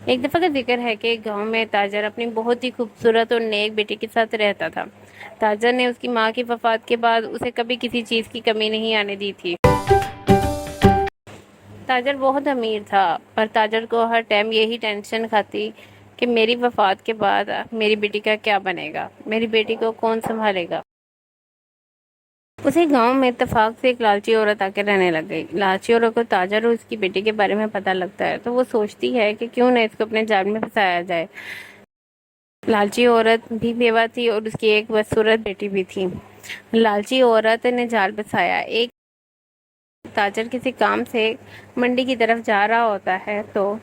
ایک دفعہ کا ذکر ہے کہ ایک گاؤں میں تاجر اپنی بہت ہی خوبصورت اور نیک بیٹی کے ساتھ رہتا تھا۔ تاجر نے اس کی ماں کی وفات کے بعد اسے کبھی کسی چیز کی کمی نہیں آنے دی تھی۔ تاجر بہت امیر تھا، پر تاجر کو ہر ٹائم یہی ٹینشن کھاتی کہ میری وفات کے بعد میری بیٹی کا کیا بنے گا، میری بیٹی کو کون سنبھالے گا۔ اسی گاؤں میں اتفاق سے ایک لالچی عورت آ کے رہنے لگ گئی۔ لالچی عورت کو تاجر اور اس کی بیٹی کے بارے میں پتہ لگتا ہے تو وہ سوچتی ہے کہ کیوں نہ اس کو اپنے جال میں پھنسایا جائے۔ لالچی عورت بھی بیوہ تھی اور اس کی ایک بدصورت بیٹی بھی تھی۔ لالچی عورت نے جال بچھایا۔ ایک تاجر کسی کام سے منڈی کی طرف جا رہا ہوتا ہے تو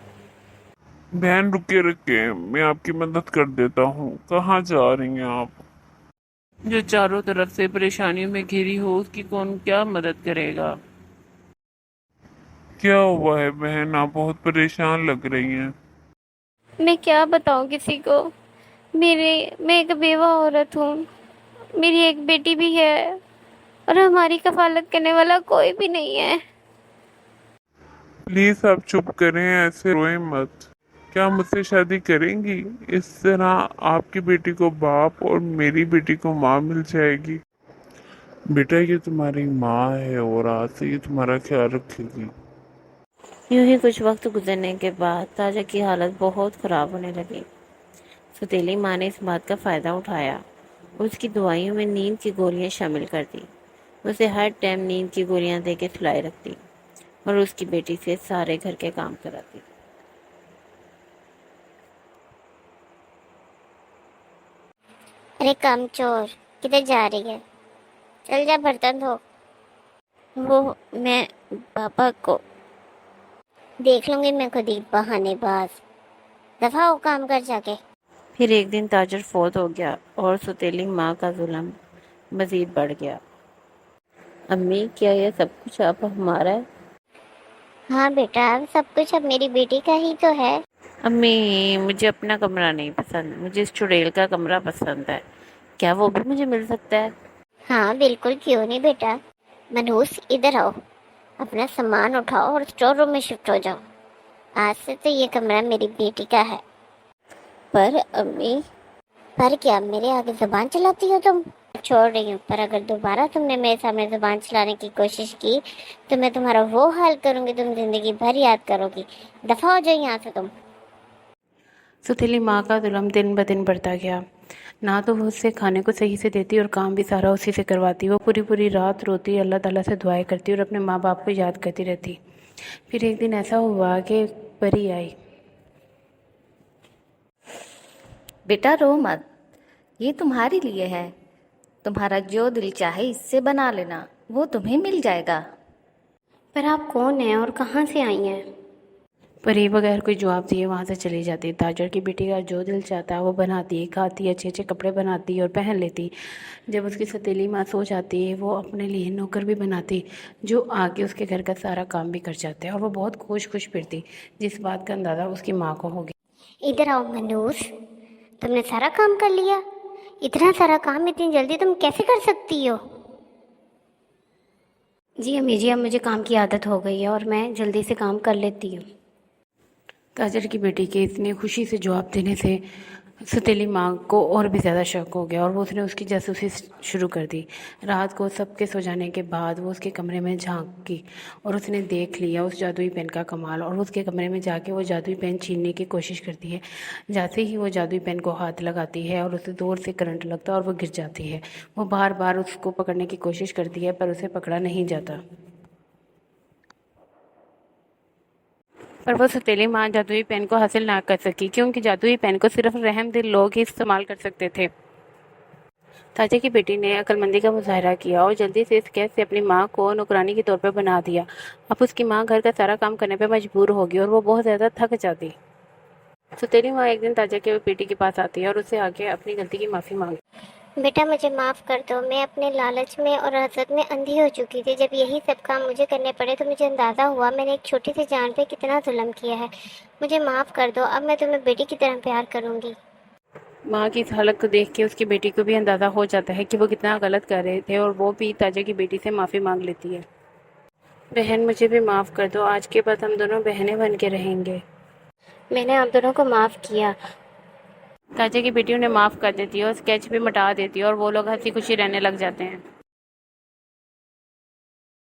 بہن رکے میں آپ کی مدد کر دیتا ہوں۔ کہاں جا رہی ہیں آپ؟ جو چاروں طرف سے پریشانیوں میں گھری ہو اس کی کون کیا مدد کرے گا؟ کیا ہوا ہے بہن، آپ بہت پریشان لگ رہی ہیں۔ میں کیا بتاؤں کسی کو، میں ایک بیوہ عورت ہوں، میری ایک بیٹی بھی ہے اور ہماری کفالت کرنے والا کوئی بھی نہیں ہے۔ پلیز آپ چپ کریں، ایسے روئیں مت۔ کیا مجھ سے شادی کریں گی؟ اس طرح آپ کی بیٹی کو باپ اور میری بیٹی کو ماں مل جائے گی۔ بیٹا یہ تمہاری ماں ہے اور آج سے یہ تمہارا خیال رکھے گی۔ یوں ہی کچھ وقت گزرنے کے بعد تاجر کی حالت بہت خراب ہونے لگی۔ ستیلی ماں نے اس بات کا فائدہ اٹھایا اور اس کی دوائیوں میں نیند کی گولیاں شامل کر دی۔ اسے ہر ٹائم نیند کی گولیاں دے کے سلائے رکھتی اور اس کی بیٹی سے سارے گھر کے کام کراتی۔ ارے کام چور، کدھر جا رہی ہے؟ چل جا برتن دھو۔ وہ میں پاپا کو دیکھ لوں گی، میں خود ہی بہانے باز، دفعہ ہو کام کر جا کے۔ پھر ایک دن تاجر فوت ہو گیا اور ستیلی ماں کا ظلم مزید بڑھ گیا۔ امی کیا یہ سب کچھ اب ہمارا ہے؟ ہاں بیٹا، سب کچھ اب میری بیٹی کا ہی تو ہے۔ امی مجھے اپنا کمرہ نہیں پسند، مجھے اس چڑیل کا کمرہ پسند ہے، کیا وہ بھی مجھے مل سکتا ہے؟ ہاں بالکل، کیوں نہیں بیٹا۔ منوس ادھر آؤ، اپنا سامان اٹھاؤ اور اسٹور روم میں شفٹ ہو جاؤ۔ آج سے تو یہ کمرہ میری بیٹی کا ہے۔ پر امی، پر کیا میرے آگے زبان چلاتی ہو تم؟ چھوڑ رہی ہوں، پر اگر دوبارہ تم نے میرے سامنے زبان چلانے کی کوشش کی تو میں تمہارا وہ حال کروں گی تم زندگی بھر یاد کرو گی۔ دفعہ ہو جاؤ یہاں سے تم۔ ستیلی ماں کا ظلم دن بدن بڑھتا گیا۔ نہ تو وہ اس سے کھانے کو صحیح سے دیتی اور کام بھی سارا اسی سے کرواتی۔ وہ پوری پوری رات روتی، اللہ تعالیٰ سے دعائیں کرتی اور اپنے ماں باپ کو یاد کرتی رہتی۔ پھر ایک دن ایسا ہوا کہ ایک پری آئی۔ بیٹا رو مت، یہ تمہارے لیے ہے، تمہارا جو دل چاہے اس سے بنا لینا، وہ تمہیں مل جائے گا۔ پر آپ کون ہیں اور کہاں سے آئی ہیں؟ پری بغیر کوئی جواب دیے وہاں سے چلی جاتی۔ تاجر کی بیٹی کا جو دل چاہتا وہ بناتی، کھاتی، اچھے اچھے کپڑے بناتی اور پہن لیتی۔ جب اس کی ستیلی ماں سو جاتی وہ اپنے لیے نوکر بھی بناتی جو آ کے اس کے گھر کا سارا کام بھی کر جاتے اور وہ بہت خوش پھرتی، جس بات کا اندازہ اس کی ماں کو ہو گیا۔ ادھر آؤ منوس، تم نے سارا کام کر لیا؟ اتنا سارا کام اتنی جلدی تم کیسے کر سکتی ہو؟ جی امی جی، اب مجھے کام کی عادت ہو گئی ہے اور میں جلدی سے کام کر لیتی ہوں۔ تاجر کی بیٹی کے اتنے خوشی سے جواب دینے سے ستیلی ماں کو اور بھی زیادہ شک ہو گیا اور وہ اس نے اس کی جاسوسی شروع کر دی۔ رات کو سب کے سو جانے کے بعد وہ اس کے کمرے میں جھانکی اور اس نے دیکھ لیا اس جادوئی پین کا کمال، اور اس کے کمرے میں جا کے وہ جادوئی پین چھیننے کی کوشش کرتی ہے۔ جیسے ہی وہ جادوئی پین کو ہاتھ لگاتی ہے اور اسے زور سے کرنٹ لگتا ہے اور وہ گر جاتی ہے۔ وہ بار بار اس کو پکڑنے کی کوشش کرتی ہے پر اسے پکڑا نہیں جاتا۔ پر وہ ستیلی ماں جادوئی پین کو حاصل نہ کر سکی کیونکہ جادوئی پین کو صرف رحم دل لوگ ہی استعمال کر سکتے تھے۔ تاجر کی بیٹی نے عقل مندی کا مظاہرہ کیا اور جلدی سے اس قید سے اپنی ماں کو نوکرانی کے طور پر بنا دیا۔ اب اس کی ماں گھر کا سارا کام کرنے پہ مجبور ہوگی اور وہ بہت زیادہ تھک جاتی۔ ستیلی ماں ایک دن تاجر کی بیٹی کے پاس آتی ہے اور اس سے آ کے اپنی غلطی کی معافی مانگتی۔ بیٹا مجھے معاف کر دو، میں اپنے لالچ میں اور حسد میں اندھی ہو چکی تھی۔ جب یہی سب کام مجھے کرنے پڑے تو مجھے اندازہ ہوا میں نے ایک چھوٹی سی جان پہ کتنا ظلم کیا ہے۔ مجھے معاف کر دو، اب میں تمہیں بیٹی کی طرح پیار کروں گی۔ ماں کی اس حالت کو دیکھ کے اس کی بیٹی کو بھی اندازہ ہو جاتا ہے کہ وہ کتنا غلط کر رہے تھے اور وہ بھی تاجر کی بیٹی سے معافی مانگ لیتی ہے۔ بہن مجھے بھی معاف کر دو، آج کے بعد ہم دونوں بہنیں بن کے رہیں گے۔ میں نے آپ دونوں کو معاف کیا۔ تاجا کی بیٹی انہیں معاف کر دیتی ہے اور اسکیچ بھی مٹا دیتی ہے اور وہ لوگ ہنسی خوشی رہنے لگ جاتے ہیں۔